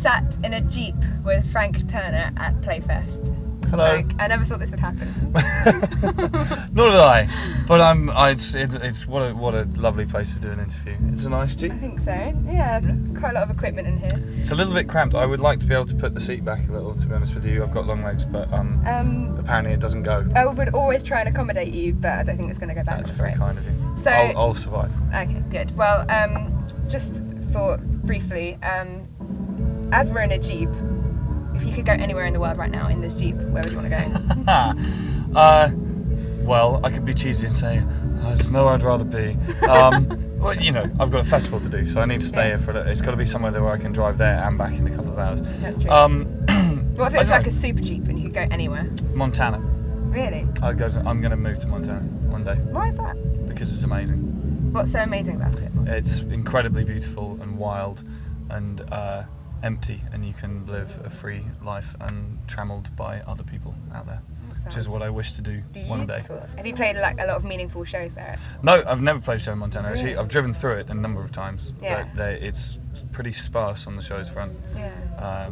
sat in a Jeep with Frank Turner at Playfest. Hello. Frank, I never thought this would happen. Nor did I. But it's what a lovely place to do an interview. It's a nice Jeep. I think so. Yeah, quite a lot of equipment in here. It's a little bit cramped. I would like to be able to put the seat back a little, to be honest with you. I've got long legs, but apparently it doesn't go. I would always try and accommodate you, but I don't think it's going to go back. That's very kind of you. So I'll survive. Okay, good. Well, just thought briefly, as we're in a Jeep, if you could go anywhere in the world right now in this Jeep, where would you want to go? Well, I could be cheesy and say, there's nowhere I'd rather be. Well, you know, I've got a festival to do, so I need to stay here for a little. It's got to be somewhere where I can drive there and back in a couple of hours. That's true. What if it's like a super Jeep and you could go anywhere? Montana. Really? I'm going to move to Montana one day. Why is that? Because it's amazing. What's so amazing about it? It's incredibly beautiful and wild and empty, and you can live a free life untrammeled by other people out there, which is what I wish to do one day. Have you played like a lot of meaningful shows there? No, I've never played a show in Montana actually. I've driven through it a number of times, yeah. But it's pretty sparse on the show's front. Yeah.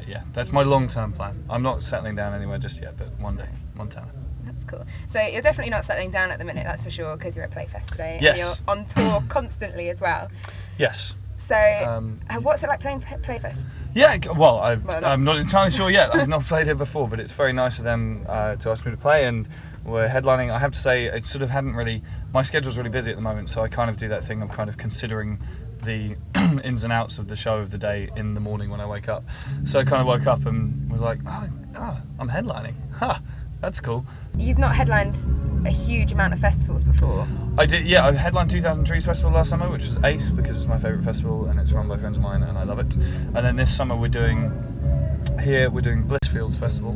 Yeah, that's my long-term plan. I'm not settling down anywhere just yet, but one day, Montana. That's cool. So you're definitely not settling down at the minute, that's for sure, because you're at Playfest today. Yes. And you're on tour constantly as well. Yes. So, what's it like playing Playfest? Yeah, well, I'm not entirely sure yet. I've not played here before, but it's very nice of them to ask me to play, and we're headlining. I have to say, it sort of hadn't really... My schedule's really busy at the moment, so I kind of do that thing of kind of considering the ins and outs of the show of the day in the morning when I wake up. So I kind of woke up and was like, oh I'm headlining. Ha! That's cool. You've not headlined a huge amount of festivals before. I did, yeah. I headlined 2000 Trees Festival last summer, which was ace because it's my favourite festival and it's run by friends of mine and I love it. And then this summer we're doing Blissfields Festival,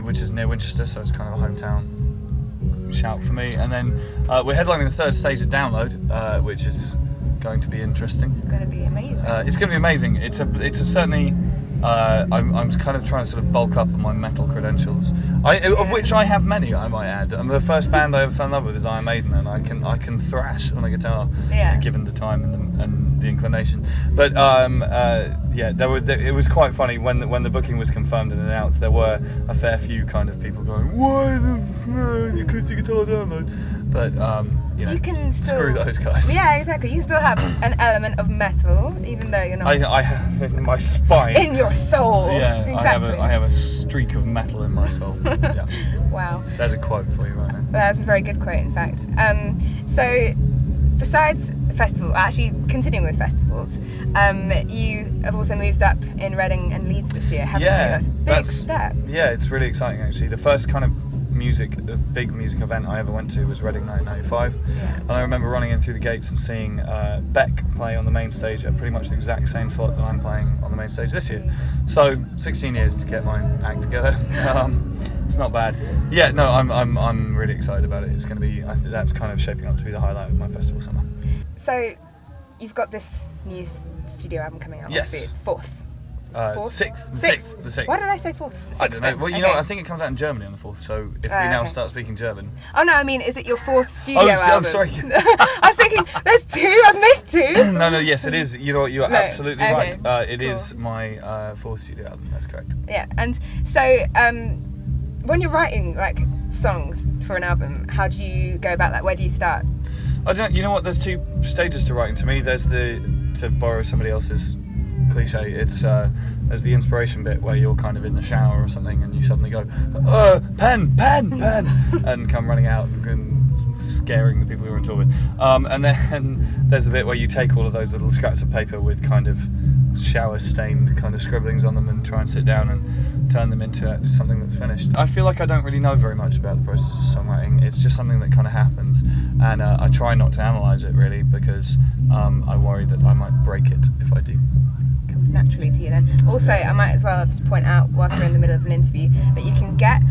which is near Winchester, so it's kind of a hometown shout for me. And then we're headlining the third stage at Download, which is going to be interesting. It's going to be amazing. It's going to be amazing. It's a certainly. I'm kind of trying to sort of bulk up on my metal credentials, of which I have many, I might add. The first band I ever fell in love with is Iron Maiden, and I can thrash on a guitar, given the time and the inclination. But yeah, it was quite funny when the booking was confirmed and announced. There were a fair few kind of people going, "Why the acoustic guitar Download?" But you know, you can still, screw those guys. Yeah, exactly. You still have an element of metal, even though you're not. I have in my spine. In your soul. Yeah, exactly. I have a streak of metal in my soul. Yeah. Wow. There's a quote for you right now. That's a very good quote, in fact. So, besides festival, actually continuing with festivals, you have also moved up in Reading and Leeds this year, haven't you? That's a big step. Yeah, it's really exciting actually. The first kind of big music event I ever went to was Reading 1995, and I remember running in through the gates and seeing Beck play on the main stage at pretty much the exact same slot that I'm playing on the main stage this year. So 16 years to get my act together. It's not bad. Yeah, no, I'm really excited about it. It's going to be, I think that's kind of shaping up to be the highlight of my festival summer. So you've got this new studio album coming out. Yes. Fourth. Sixth. Why did I say fourth? I don't know. Well, you know what? I think it comes out in Germany on the 4th, so if we now start speaking German... Oh no, I mean, is it your fourth studio album? I'm sorry. I was thinking, there's two, I've missed two. No, yes, it is. You know what, you're absolutely right. It cool. is my fourth studio album, that's correct. Yeah, and so when you're writing like songs for an album, how do you go about that? Where do you start? I don't. You know what? There's two stages to writing. To me, there's to borrow somebody else's cliche. It's there's the inspiration bit where you're kind of in the shower or something, and you suddenly go, pen, and come running out and scaring the people you're on tour with. And then there's the bit where you take all of those little scraps of paper with kind of shower-stained kind of scribblings on them and try and sit down and turn them into something that's finished. I feel like I don't really know very much about the process of songwriting. It's just something that kind of happens, and I try not to analyse it really because I worry that I might break it if I do. Comes naturally to you then. Also, I might as well just point out whilst we're in the middle of an interview that you can get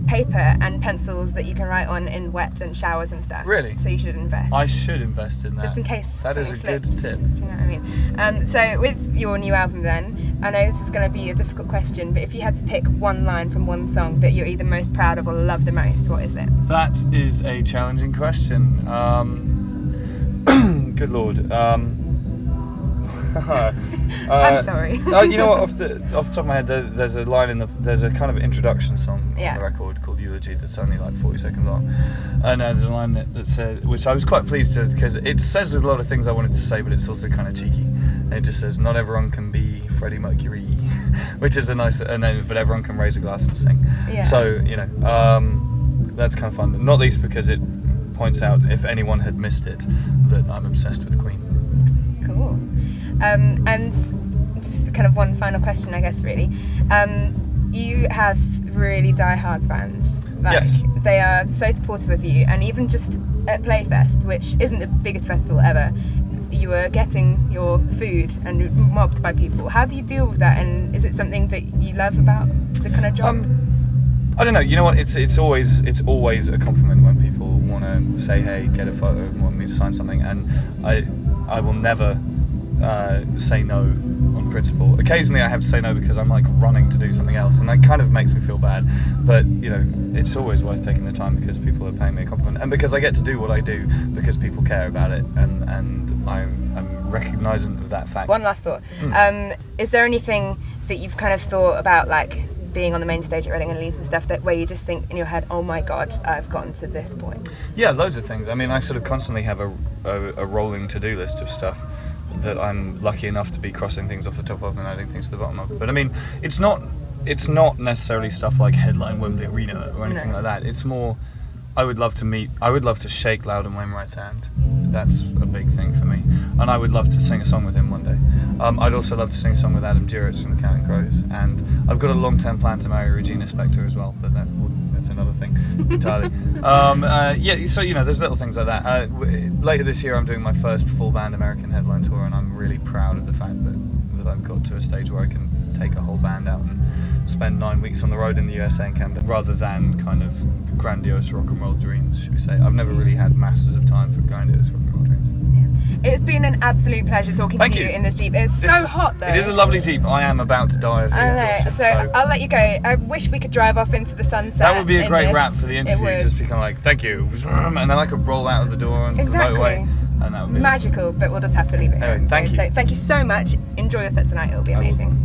paper and pencils that you can write on in wet and showers and stuff. Really? So you should invest. I should invest in that. Just in case that is a slips. good tip. Do you know what I mean? So with your new album then, I know this is going to be a difficult question, but if you had to pick one line from one song that you're either most proud of or love the most, what is it? That is a challenging question. Good Lord. I'm sorry. You know what? Off the top of my head, there's a line there's a kind of introduction song on the record called "Eulogy" that's only like 40 seconds long, and there's a line that said, which I was quite pleased to, because it says a lot of things I wanted to say, but it's also kind of cheeky. And it just says, "Not everyone can be Freddie Mercury," which is a nice, but everyone can raise a glass and sing. Yeah. So that's kind of fun, not least because it points out, if anyone had missed it, that I'm obsessed with Queen. Cool. And just kind of one final question, I guess, really. You have really die-hard fans. Yes. They are so supportive of you, and even just at Playfest, which isn't the biggest festival ever, you were getting your food and mobbed by people. How do you deal with that, and is it something that you love about the kind of job? I don't know. You know what? It's always a compliment when people want to say, "Hey, get a photo," and want me to sign something, and I will never say no on principle. Occasionally, I have to say no because I'm like running to do something else, and that kind of makes me feel bad. But it's always worth taking the time because people are paying me a compliment, and because I get to do what I do because people care about it, and I'm recognisant of that fact. One last thought. Is there anything that you've kind of thought about, like being on the main stage at Reading and Leeds and stuff, that where you just think in your head, "Oh my God, I've gotten to this point"? Yeah, loads of things. I mean, I sort of constantly have a rolling to-do list of stuff that I'm lucky enough to be crossing things off the top of and adding things to the bottom of. But I mean, it's not necessarily stuff like headline Wembley Arena or anything like that. It's more, I would love to shake Loudon Wainwright's hand. That's a big thing for me, and I would love to sing a song with him one day. I'd also love to sing a song with Adam Duritz from the Counting Crows, and I've got a long-term plan to marry Regina Spektor as well, but that's another thing entirely. So there's little things like that. Later this year, I'm doing my first full band American headline tour, and I'm really proud of the fact that I've got to a stage where I can take a whole band out and spend 9 weeks on the road in the USA and Canada, rather than kind of grandiose rock and roll dreams, should we say. I've never really had masses of time for grandiose rock and roll dreams. Yeah. It's been an absolute pleasure talking to you in this Jeep. It's so hot though. It is a lovely Jeep. I am about to die of exhaustion. So I'll let you go. I wish we could drive off into the sunset. That would be a great wrap for the interview. Just be kind of like, "Thank you," and then I could roll out of the door onto the motorway. And that would be magical, awesome. But we'll just have to leave it here. Anyway, thank you. So thank you so much. Enjoy your set tonight. It'll be amazing.